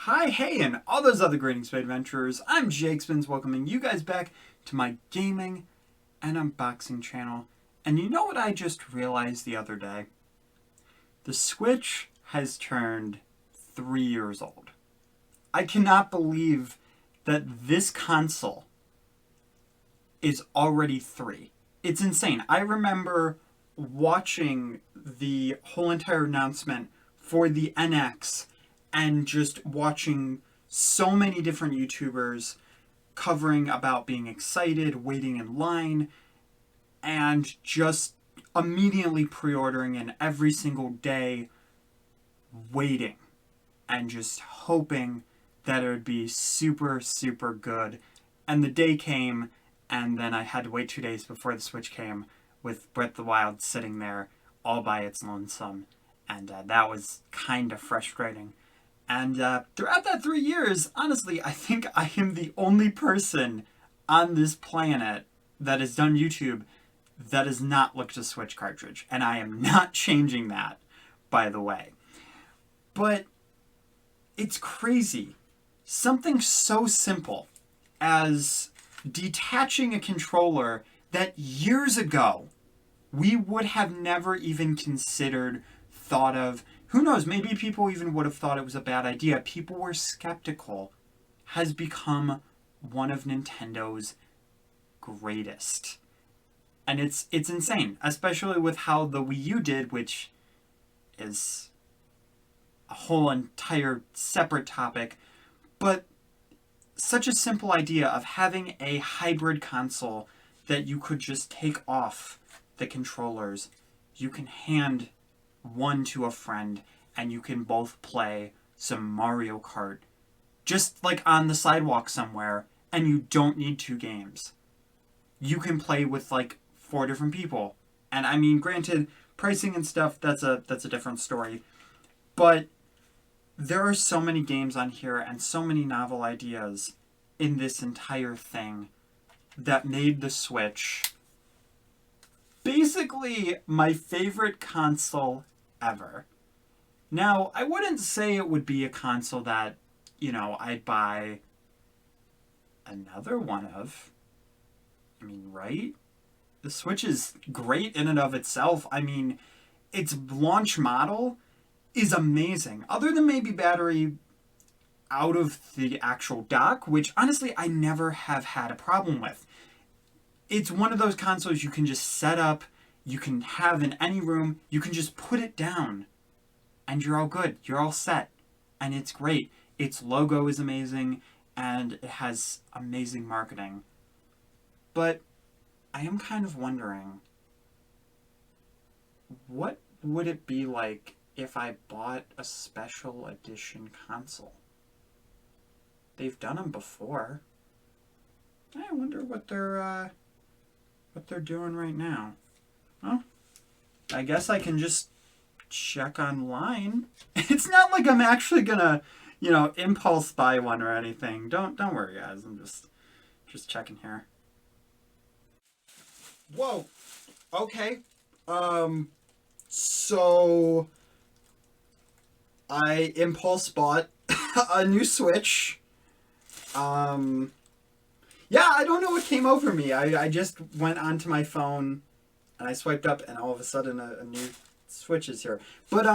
Hi, hey, and all those other greetings, Spade Adventurers. I'm Jakespins, welcoming you guys back to my gaming and unboxing channel. And you know what I just realized the other day? The Switch has turned 3 years old. I cannot believe that this console is already 3. It's insane. I remember watching the whole entire announcement for the NX and just watching so many different YouTubers covering about being excited, waiting in line, and just immediately pre-ordering and every single day waiting and just hoping that it would be super, super good. And the day came, and then I had to wait 2 days before the Switch came with Breath of the Wild sitting there all by its lonesome. And that was kind of frustrating. And throughout that 3 years, honestly, I think I am the only person on this planet that has done YouTube that has not looked at a Switch cartridge. And I am not changing that, by the way. But it's crazy. Something so simple as detaching a controller that years ago we would have never even considered, thought of. Who knows, maybe people even would have thought it was a bad idea. People were skeptical. Has become one of Nintendo's greatest. And it's insane, especially with how the Wii U did, which is a whole entire separate topic. But such a simple idea of having a hybrid console that you could just take off the controllers. You can hand one to a friend and you can both play some Mario Kart just like on the sidewalk somewhere, and you don't need 2 games. You can play with like 4 different people. And I mean, granted, pricing and stuff, that's a different story. But there are so many games on here and so many novel ideas in this entire thing that made the Switch basically my favorite console ever. Now, I wouldn't say it would be a console that, I'd buy another one of. I mean, right? The Switch is great in and of itself. I mean, its launch model is amazing. Other than maybe battery out of the actual dock, which honestly I never have had a problem with. It's one of those consoles you can just set up, you can have in any room, you can just put it down, and you're all good. You're all set. And it's great. Its logo is amazing, and it has amazing marketing. But I am kind of wondering, what would it be like if I bought a special edition console? They've done them before. I wonder what they're doing right now. Well, I guess I can just check online. It's not like I'm actually gonna, impulse buy one or anything. Don't worry, guys. I'm just checking here. Whoa. Okay. So I impulse bought a new Switch. Yeah, I don't know what came over me. I just went onto my phone and I swiped up, and all of a sudden a new Switch is here. But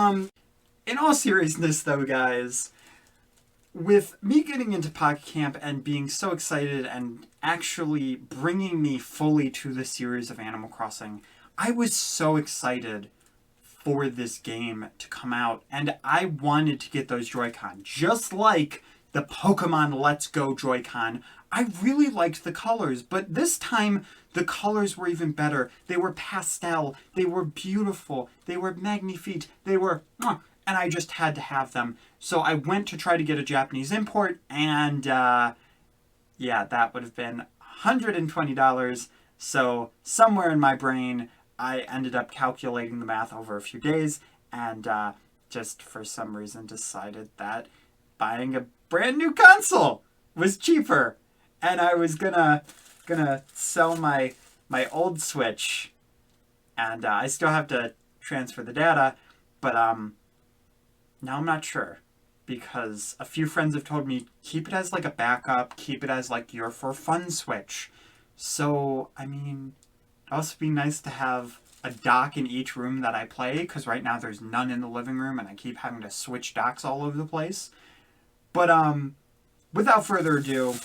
in all seriousness though, guys, with me getting into Pocket Camp and being so excited and actually bringing me fully to the series of Animal Crossing, I was so excited for this game to come out, and I wanted to get those Joy-Con. Just like the Pokemon Let's Go Joy-Con, I really liked the colors, but this time the colors were even better. They were pastel, they were beautiful, they were magnifique, they were... and I just had to have them. So I went to try to get a Japanese import, and yeah, that would have been $120. So somewhere in my brain, I ended up calculating the math over a few days, and just for some reason decided that buying a brand new console was cheaper. And I was gonna sell my old Switch, and I still have to transfer the data, but now I'm not sure, because a few friends have told me keep it as like a backup, keep it as like your for fun Switch. So, I mean, it'd also be nice to have a dock in each room that I play, because right now there's none in the living room and I keep having to switch docks all over the place. But without further ado,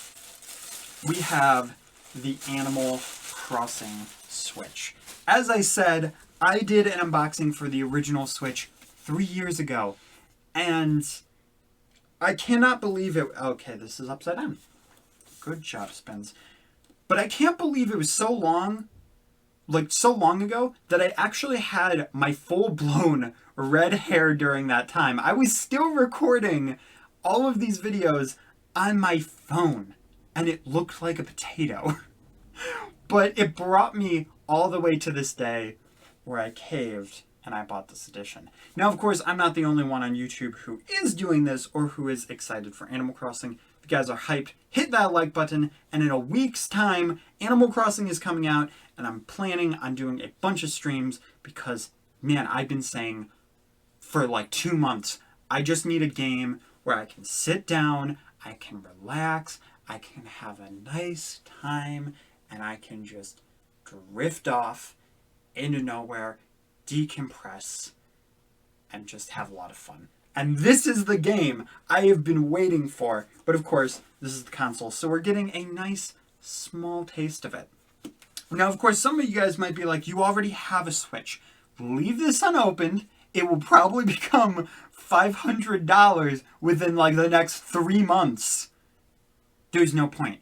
we have the Animal Crossing Switch. As I said, I did an unboxing for the original Switch 3 years ago, and I cannot believe it. Okay, this is upside down. Good job, Spins. But I can't believe it was so long ago, that I actually had my full-blown red hair during that time. I was still recording all of these videos on my phone, and it looked like a potato. But it brought me all the way to this day where I caved and I bought this edition. Now, of course, I'm not the only one on YouTube who is doing this or who is excited for Animal Crossing. If you guys are hyped, hit that like button, and in a week's time, Animal Crossing is coming out, and I'm planning on doing a bunch of streams because, man, I've been saying for like 2 months, I just need a game where I can sit down, I can relax, I can have a nice time, and I can just drift off into nowhere, decompress, and just have a lot of fun. And this is the game I have been waiting for. But of course, this is the console, so we're getting a nice small taste of it. Now, of course, some of you guys might be like, you already have a Switch. Leave this unopened. It will probably become $500 within like the next 3 months. There's no point.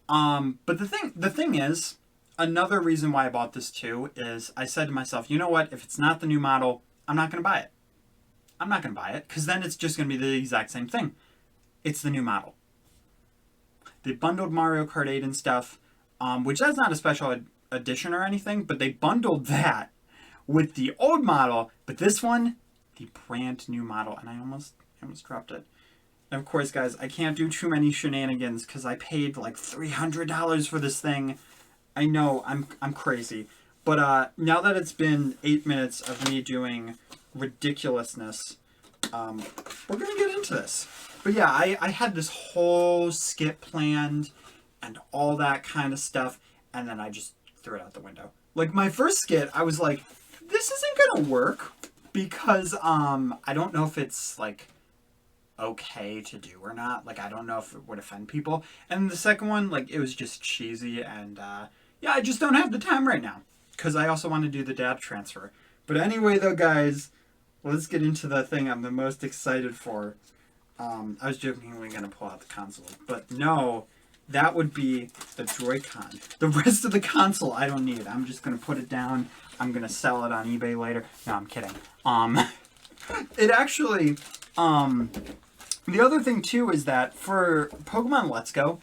But the thing is, another reason why I bought this too is I said to myself, you know what? If it's not the new model, I'm not going to buy it. I'm not going to buy it, because then it's just going to be the exact same thing. It's the new model. They bundled Mario Kart 8 and stuff, which that's not a special edition or anything, but they bundled that with the old model, but this one, the brand new model, and I almost dropped it. And of course, guys, I can't do too many shenanigans because I paid like $300 for this thing. I know, I'm crazy. But now that it's been 8 minutes of me doing ridiculousness, we're gonna get into this. But yeah, I had this whole skit planned and all that kind of stuff, and then I just threw it out the window. Like, my first skit, I was like, this isn't gonna work because I don't know if it's like okay to do or not. Like, I don't know if it would offend people. And the second one, like, it was just cheesy, and yeah, I just don't have the time right now because I also want to do the data transfer. But anyway, though, guys, let's get into the thing I'm the most excited for. I was jokingly going to pull out the console, but no, that would be the Joy-Con. The rest of the console I don't need. I'm just going to put it down. I'm going to sell it on eBay later. No, I'm kidding. It actually, the other thing too is that for Pokemon Let's Go,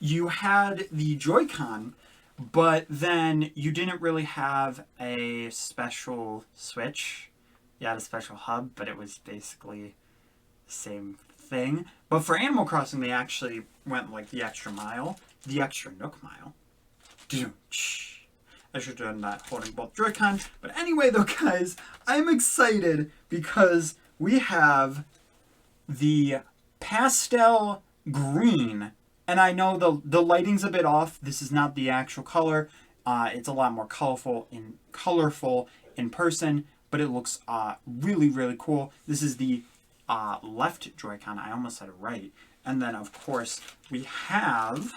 you had the Joy-Con, but then you didn't really have a special Switch. You had a special hub, but it was basically the same thing. But for Animal Crossing, they actually went like the extra mile, the extra Nook mile. I should have done that holding both Joy-Con. But anyway, though, guys, I'm excited because we have the pastel green. And I know the lighting's a bit off. This is not the actual color. It's a lot more colorful in person, but it looks really, really cool. This is the left Joy-Con. I almost said it right. And then, of course, we have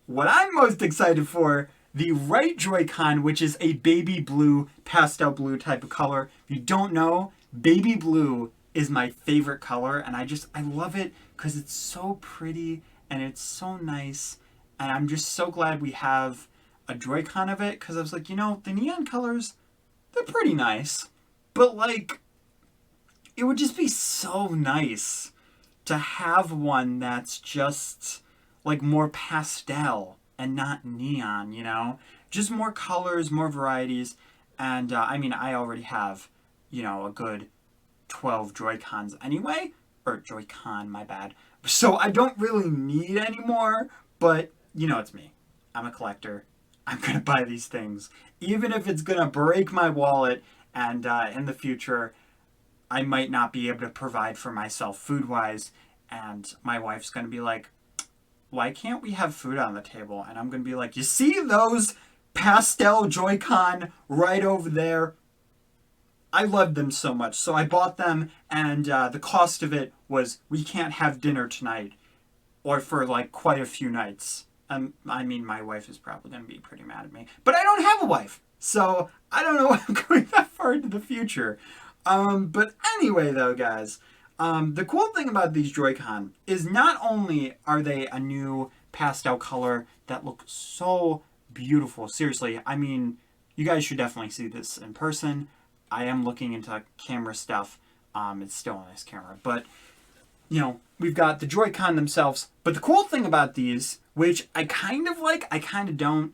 what I'm most excited for, the right Joy-Con, which is a baby blue, pastel blue type of color. If you don't know, baby blue is my favorite color, and I love it because it's so pretty and it's so nice, and I'm just so glad we have a Joy-Con of it, because I was like, you know, the neon colors, they're pretty nice, but like, it would just be so nice to have one that's just like more pastel and not neon, you know? Just more colors, more varieties, and I mean, I already have, you know, a good 12 Joy-Cons anyway, or Joy-Con, my bad. So I don't really need any more, but you know, it's me. I'm a collector. I'm gonna buy these things, even if it's gonna break my wallet, and in the future, I might not be able to provide for myself food-wise, and my wife's going to be like, why can't we have food on the table? And I'm going to be like, you see those pastel Joy-Con right over there? I loved them so much, so I bought them, and the cost of it was, we can't have dinner tonight, or for like quite a few nights. I mean, my wife is probably going to be pretty mad at me, but I don't have a wife, so I don't know if I'm going that far into the future. But anyway, though, guys, the cool thing about these Joy-Con is not only are they a new pastel color that look so beautiful, seriously, I mean, you guys should definitely see this in person. I am looking into camera stuff. It's still a nice camera, but you know, we've got the Joy-Con themselves. But the cool thing about these, which I kind of like, I kind of don't,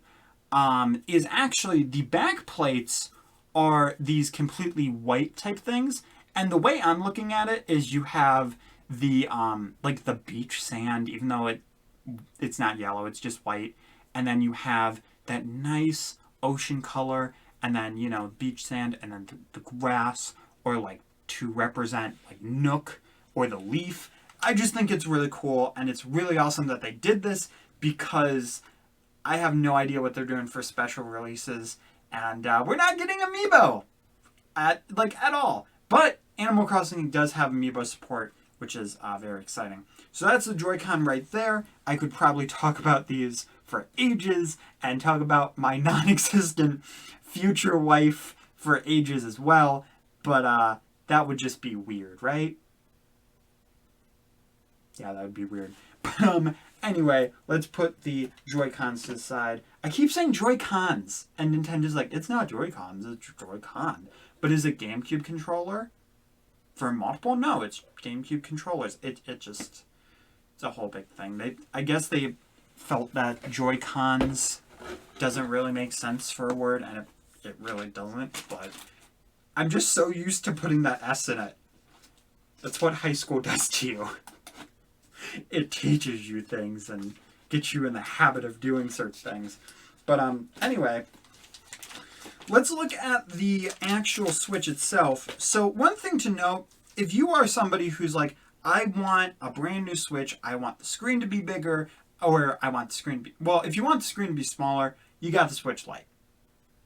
is actually the back plates are these completely white type things. And the way I'm looking at it is you have the, like the beach sand, even though it's not yellow, it's just white. And then you have that nice ocean color, and then, you know, beach sand, and then the grass, or like to represent like Nook or the leaf. I just think it's really cool, and it's really awesome that they did this, because I have no idea what they're doing for special releases, and we're not getting Amiibo at all. But Animal Crossing does have Amiibo support, which is very exciting. So that's the Joy-Con right there. I could probably talk about these for ages, and talk about my non-existent future wife for ages as well, but that would just be weird, right? Yeah, that would be weird. But anyway, let's put the Joy-Cons to the side. I keep saying Joy-Cons, and Nintendo's like, it's not Joy-Cons, it's Joy-Con. But is it GameCube controller? For multiple? No, it's GameCube controllers. It's a whole big thing. I guess they felt that Joy-Cons doesn't really make sense for a word, and it really doesn't, but I'm just so used to putting that S in it. That's what high school does to you. It teaches you things and gets you in the habit of doing certain things. But anyway, let's look at the actual Switch itself. So one thing to note, if you are somebody who's like, I want a brand new Switch, I want the screen to be bigger, or I want the screen to be... Well, if you want the screen to be smaller, you got the Switch Lite.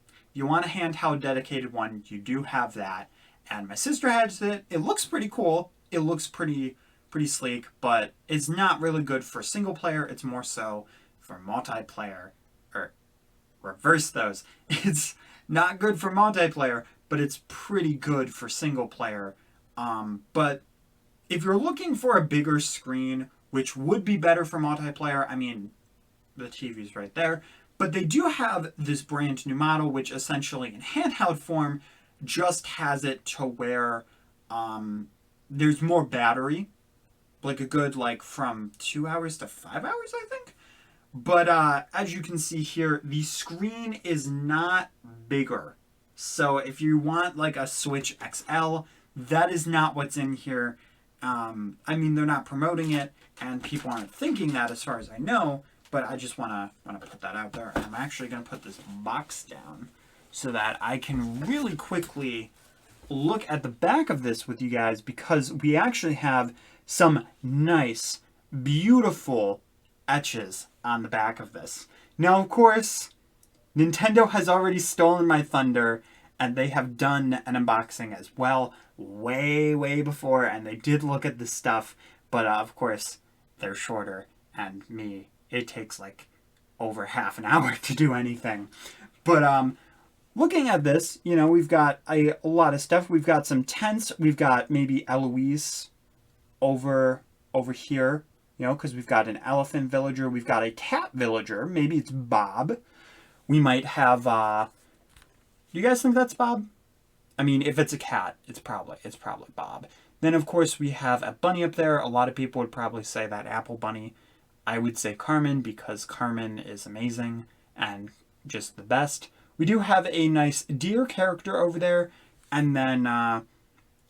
If you want a handheld dedicated one, you do have that. And my sister has it. It looks pretty cool. It looks pretty sleek, but it's not really good for single player. It's more so for multiplayer, or reverse those. It's not good for multiplayer, but it's pretty good for single player. But if you're looking for a bigger screen, which would be better for multiplayer, I mean, the TV's right there, but they do have this brand new model, which essentially in handheld form just has it to where there's more battery, like a good, like, from 2 hours to 5 hours, I think. But as you can see here, the screen is not bigger. So if you want like a Switch XL, that is not what's in here. I mean, they're not promoting it, and people aren't thinking that as far as I know, but I just want to put that out there. I'm actually going to put this box down so that I can really quickly look at the back of this with you guys, because we actually have some nice, beautiful etches on the back of this. Now, of course, Nintendo has already stolen my thunder, and they have done an unboxing as well, way before, and they did look at this stuff, but of course, they're shorter, and me, it takes like over half an hour to do anything. But looking at this, you know, we've got a lot of stuff. We've got some tents. We've got maybe Eloise over here, you know, because we've got an elephant villager. We've got a cat villager. Maybe it's Bob. We might have, do you guys think that's Bob? I mean, if it's a cat, it's probably Bob. Then, of course, we have a bunny up there. A lot of people would probably say that Apple Bunny. I would say Carmen, because Carmen is amazing and just the best. We do have a nice deer character over there. And then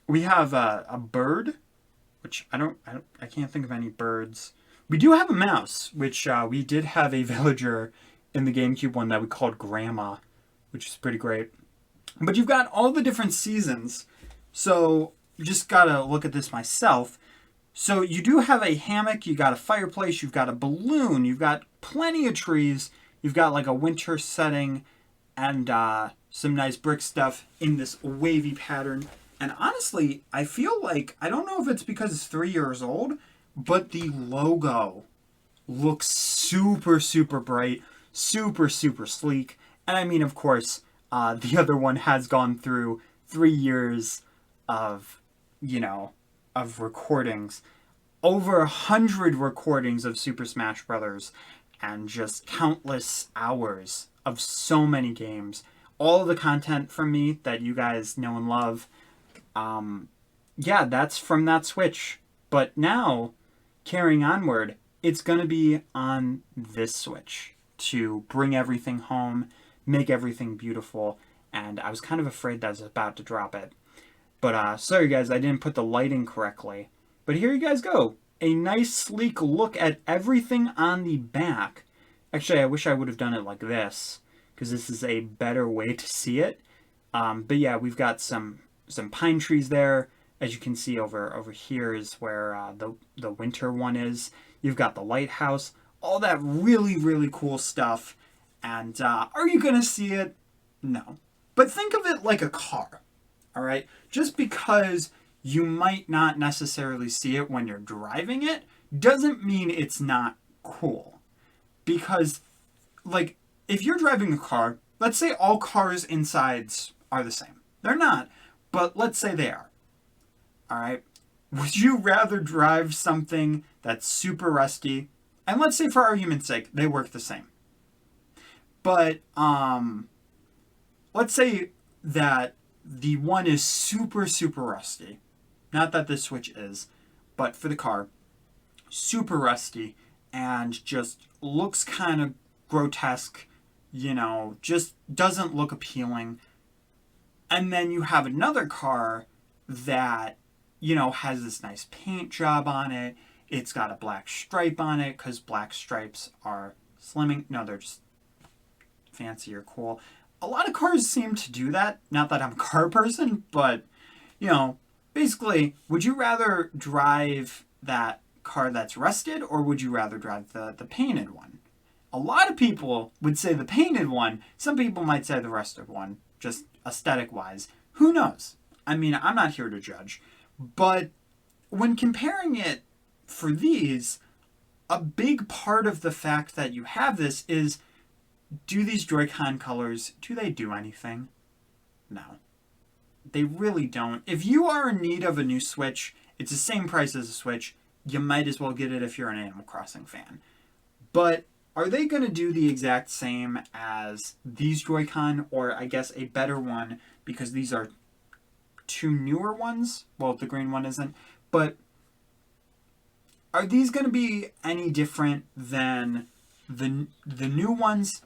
we have a bird, which I can't think of any birds. We do have a mouse, which we did have a villager in the GameCube one that we called Grandma, which is pretty great. But you've got all the different seasons. So, just gotta look at this myself. So you do have a hammock, you got a fireplace, you've got a balloon, you've got plenty of trees, you've got like a winter setting, and some nice brick stuff in this wavy pattern. And honestly, I feel like, I don't know if it's because it's 3 years old, but the logo looks super, super bright, super, super sleek. And I mean, of course, the other one has gone through 3 years of, of recordings. Over 100 recordings of Super Smash Brothers, and just countless hours of so many games. All of the content from me that you guys know and love. Yeah, that's from that Switch. But now, carrying onward, it's going to be on this Switch to bring everything home, make everything beautiful. And I was kind of afraid that I was about to drop it. But sorry guys, I didn't put the lighting correctly. But here you guys go. A nice sleek look at everything on the back. Actually, I wish I would have done it like this, because this is a better way to see it. But yeah, we've got some pine trees there. As you can see over here is where the winter one is. You've got the lighthouse. All that really, really cool stuff. And are you going to see it? No. But think of it like a car. All right? Just because you might not necessarily see it when you're driving it doesn't mean it's not cool. Because, like, if you're driving a car, let's say all cars' insides are the same. They're not, but let's say they are. All right? Would you rather drive something that's super rusty? And let's say, for argument's sake, they work the same. But, let's say that the one is super, super rusty. Not that this Switch is, but for the car, super rusty and just looks kind of grotesque, just doesn't look appealing. And then you have another car that, has this nice paint job on it. It's got a black stripe on it because black stripes are slimming. No, they're just fancy or cool. A lot of cars seem to do that. Not that I'm a car person, but, basically, would you rather drive that car that's rusted, or would you rather drive the painted one? A lot of people would say the painted one. Some people might say the rusted one, just aesthetic-wise. Who knows? I mean, I'm not here to judge. But when comparing it for these, a big part of the fact that you have this is, do these Joy-Con colors, do they do anything? No. They really don't. If you are in need of a new Switch, it's the same price as a Switch. You might as well get it if you're an Animal Crossing fan. But are they going to do the exact same as these Joy-Con, or I guess a better one, because these are two newer ones? Well, the green one isn't. But are these going to be any different than the new ones?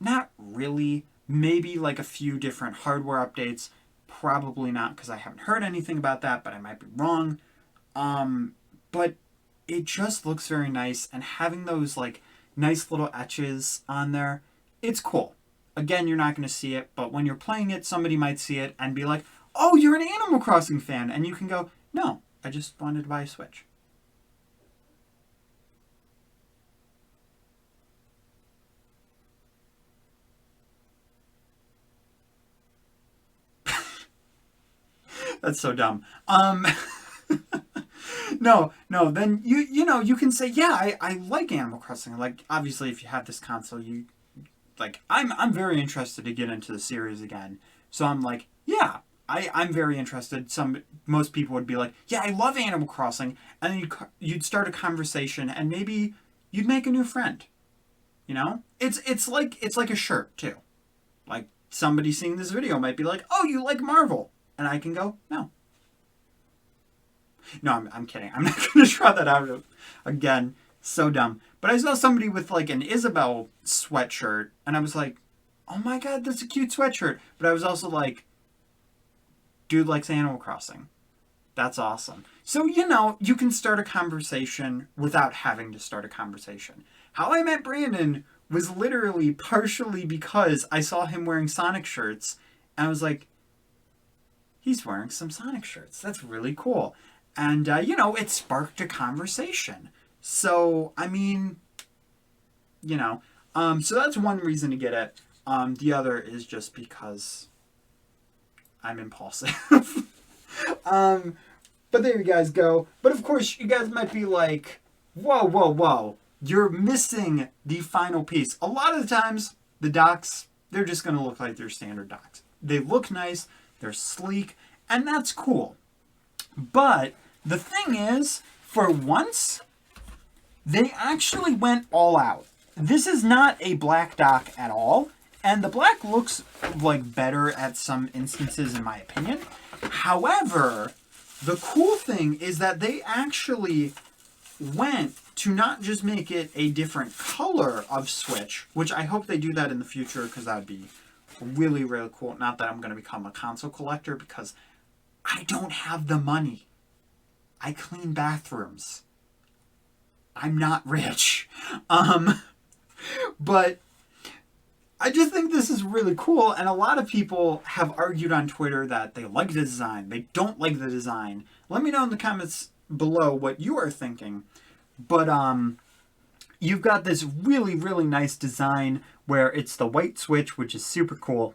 Not really. Maybe like a few different hardware updates. Probably not, because I haven't heard anything about that, but I might be wrong. But it just looks very nice, and having those like nice little etches on there, it's cool. Again, you're not going to see it, but when you're playing it, somebody might see it and be like, oh, you're an Animal Crossing fan, and you can go, no, I just wanted to buy a Switch. That's so dumb. No, then you can say, yeah, I like Animal Crossing. Like, obviously, if you have this console, I'm very interested to get into the series again. So I'm like, yeah, I'm very interested. Most people would be like, yeah, I love Animal Crossing. And then you'd start a conversation, and maybe you'd make a new friend. It's like a shirt too. Like, somebody seeing this video might be like, oh, you like Marvel. And I can go, no. No, I'm kidding. I'm not going to try that out again. So dumb. But I saw somebody with like an Isabelle sweatshirt, and I was like, oh my god, that's a cute sweatshirt. But I was also like, dude likes Animal Crossing. That's awesome. So, you can start a conversation without having to start a conversation. How I met Brandon was literally partially because I saw him wearing Sonic shirts, and I was like, he's wearing some Sonic shirts. That's really cool. And, you know, it sparked a conversation. So, I mean, you know, so that's one reason to get it. The other is just because I'm impulsive. But there you guys go. But of course, you guys might be like, whoa, whoa, whoa. You're missing the final piece. A lot of the times, the docks, they're just going to look like their standard docks. They look nice, they're sleek, and that's cool. But the thing is, for once, they actually went all out. This is not a black dock at all, and the black looks like better at some instances in my opinion. However, the cool thing is that they actually went to not just make it a different color of Switch, which I hope they do that in the future because that would be really, really cool. Not that I'm going to become a console collector because I don't have the money. I clean bathrooms. I'm not rich. But I just think this is really cool, and a lot of people have argued on Twitter that they like the design, they don't like the design. Let me know in the comments below what you are thinking. But you've got this really, really nice design where it's the white Switch, which is super cool.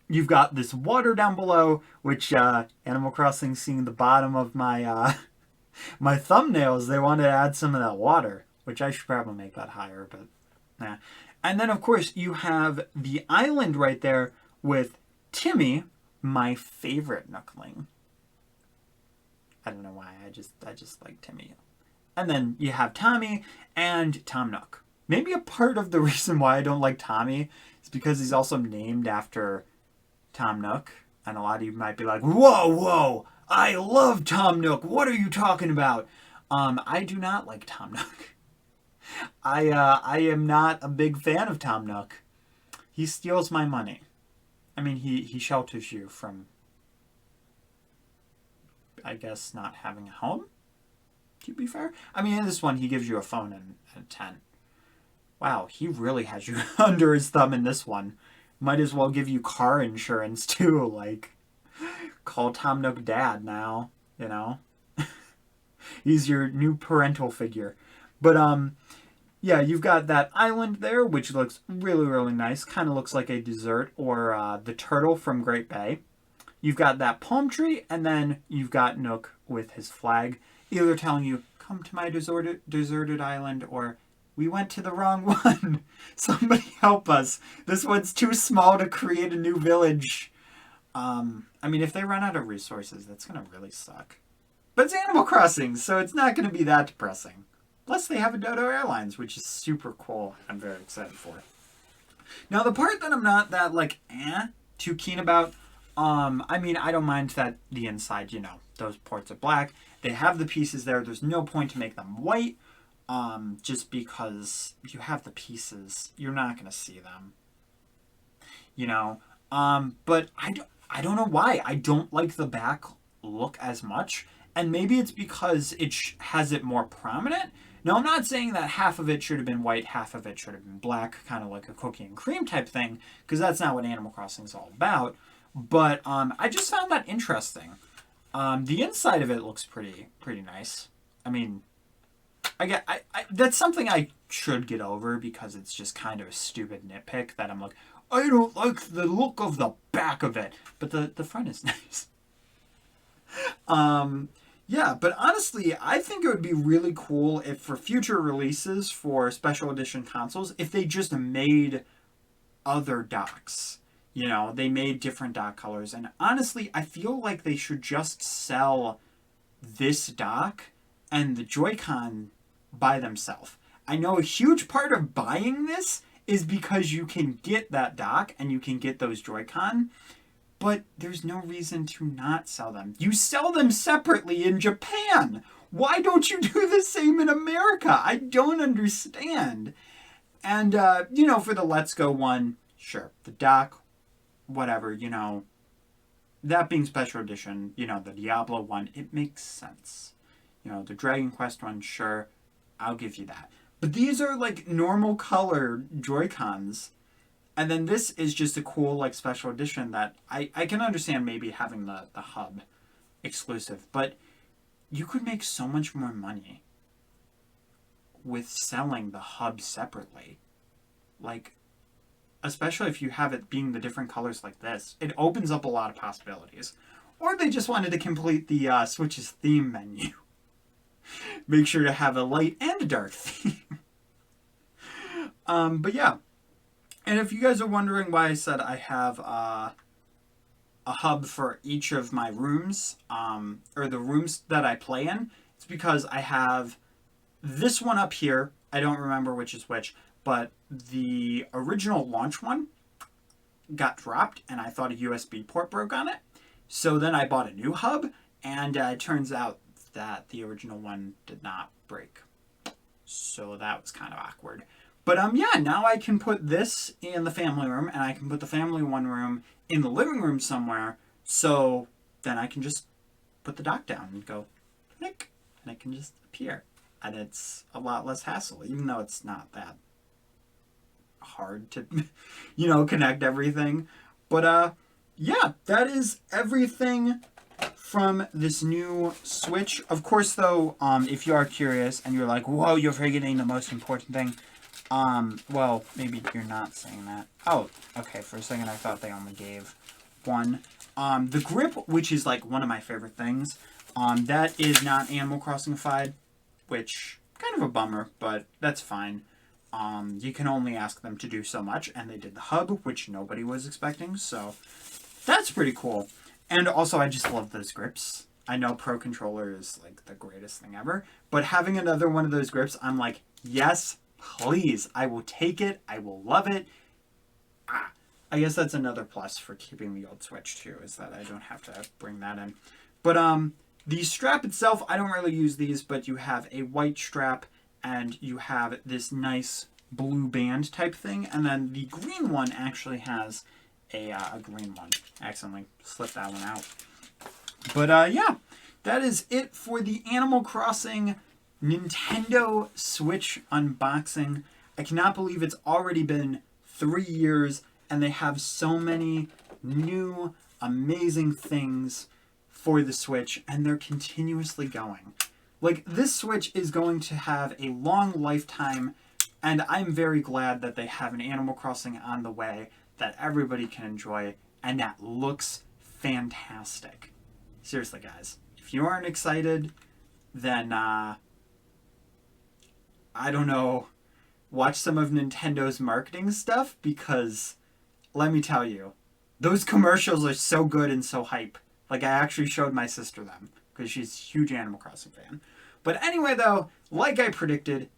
You've got this water down below, which Animal Crossing, seeing the bottom of my my thumbnails, they wanted to add some of that water, which I should probably make that higher, but nah. And then, of course, you have the island right there with Timmy, my favorite Nookling. I don't know why, I just like Timmy. And then you have Tommy and Tom Nook. Maybe a part of the reason why I don't like Tommy is because he's also named after Tom Nook. And a lot of you might be like, whoa, whoa, I love Tom Nook. What are you talking about? I do not like Tom Nook. I am not a big fan of Tom Nook. He steals my money. I mean, he shelters you from, I guess, not having a home, to be fair. I mean, in this one, he gives you a phone and a tent. Wow, he really has you under his thumb in this one. Might as well give you car insurance, too. Like, call Tom Nook Dad now, you know? He's your new parental figure. But, yeah, you've got that island there, which looks really, really nice. Kind of looks like a dessert or the turtle from Great Bay. You've got that palm tree, and then you've got Nook with his flag, either telling you, come to my deserted island, or we went to the wrong one. Somebody help us. This one's too small to create a new village. I mean, if they run out of resources, that's going to really suck. But it's Animal Crossing, so it's not going to be that depressing. Plus, they have a Dodo Airlines, which is super cool. I'm very excited for. Now, the part that I'm not that, like, too keen about, I mean, I don't mind that the inside, you know, those ports are black. They have the pieces there. There's no point to make them white, just because you have the pieces. You're not going to see them, you know. But I don't know why. I don't like the back look as much. And maybe it's because it has it more prominent. Now, I'm not saying that half of it should have been white, half of it should have been black, kind of like a cookie and cream type thing, because that's not what Animal Crossing is all about. But I just found that interesting. The inside of it looks pretty nice. I mean, I that's something I should get over because it's just kind of a stupid nitpick that I'm like, I don't like the look of the back of it, but the front is nice. Yeah, but honestly, I think it would be really cool if for future releases for special edition consoles, if they just made other docks. You know, they made different dock colors. And honestly, I feel like they should just sell this dock and the Joy-Con by themselves. I know a huge part of buying this is because you can get that dock and you can get those Joy-Con. But there's no reason to not sell them. You sell them separately in Japan. Why don't you do the same in America? I don't understand. And, you know, for the Let's Go one, sure. The dock, whatever, you know. That being special edition, you know, the Diablo one, it makes sense. You know, the Dragon Quest one, sure. I'll give you that. But these are, like, normal color Joy-Cons. And then this is just a cool, like, special edition that I can understand maybe having the hub exclusive, but you could make so much more money with selling the hub separately. Like, especially if you have it being the different colors like this. It opens up a lot of possibilities. Or they just wanted to complete the Switch's theme menu. Make sure to have a light and a dark theme. But yeah. And if you guys are wondering why I said I have a hub for each of my rooms, or the rooms that I play in, it's because I have this one up here. I don't remember which is which, but the original launch one got dropped, and I thought a USB port broke on it. So then I bought a new hub, and it turns out that the original one did not break. So that was kind of awkward. But yeah, now I can put this in the family room, and I can put the family one room in the living room somewhere. So then I can just put the dock down and go, click, and it can just appear. And it's a lot less hassle, even though it's not that hard to, connect everything. But yeah, that is everything from this new Switch. Of course, though, if you are curious and you're like, whoa, you're forgetting the most important thing. Well, maybe you're not saying that. Oh, okay, for a second I thought they only gave one. The grip, which is like one of my favorite things, that is not Animal Crossing-ified, which kind of a bummer, but that's fine. You can only ask them to do so much, and they did the hub, which nobody was expecting, so that's pretty cool. And also, I just love those grips. I know Pro Controller is like the greatest thing ever, but having another one of those grips, I'm like, yes, please, I will take it. I will love it. I guess that's another plus for keeping the old Switch too, is that I don't have to bring that in. But the strap itself, I don't really use these, but you have a white strap and you have this nice blue band type thing, and then the green one actually has a green one. I accidentally slipped that one out. But yeah, that is it for the Animal Crossing Nintendo Switch unboxing. I cannot believe it's already been 3 years and they have so many new amazing things for the Switch, and they're continuously going. Like, this Switch is going to have a long lifetime, and I'm very glad that they have an Animal Crossing on the way that everybody can enjoy and that looks fantastic. Seriously, guys, if you aren't excited, then I don't know, watch some of Nintendo's marketing stuff, because let me tell you, those commercials are so good and so hype. Like, I actually showed my sister them because she's a huge Animal Crossing fan. But anyway, though, like I predicted,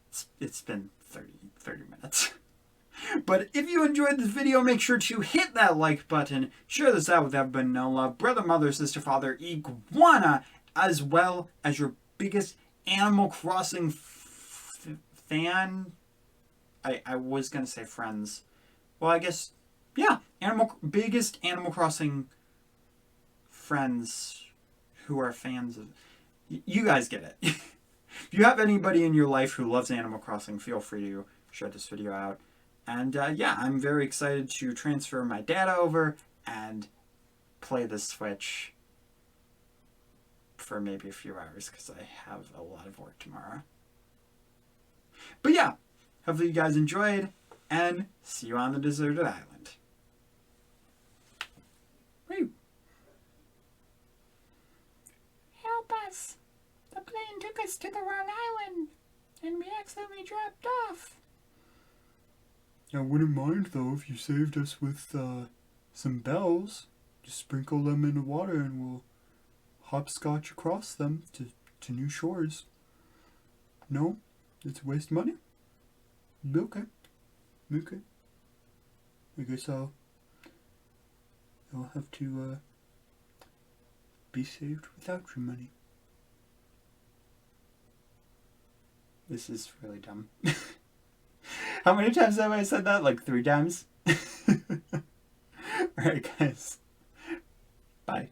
it's been 30 minutes. But if you enjoyed this video, make sure to hit that like button, share this out with everybody you know, love, brother, mother, sister, father, iguana, as well as your biggest Animal Crossing fan. I was going to say friends. Well, I guess, yeah, biggest Animal Crossing friends who are fans of... You guys get it. If you have anybody in your life who loves Animal Crossing, feel free to share this video out. And yeah, I'm very excited to transfer my data over and play the Switch for maybe a few hours, because I have a lot of work tomorrow. But yeah, hopefully you guys enjoyed, and see you on the deserted island. Woo! Help us! The plane took us to the wrong island, and we accidentally dropped off. I wouldn't mind, though, if you saved us with some bells. Just sprinkle them in the water and we'll hopscotch across them to new shores. No? It's a waste of money? Okay. Okay. I guess I'll have to be saved without your money. This is really dumb. How many times have I said that? Like 3 times? Alright, guys. Bye.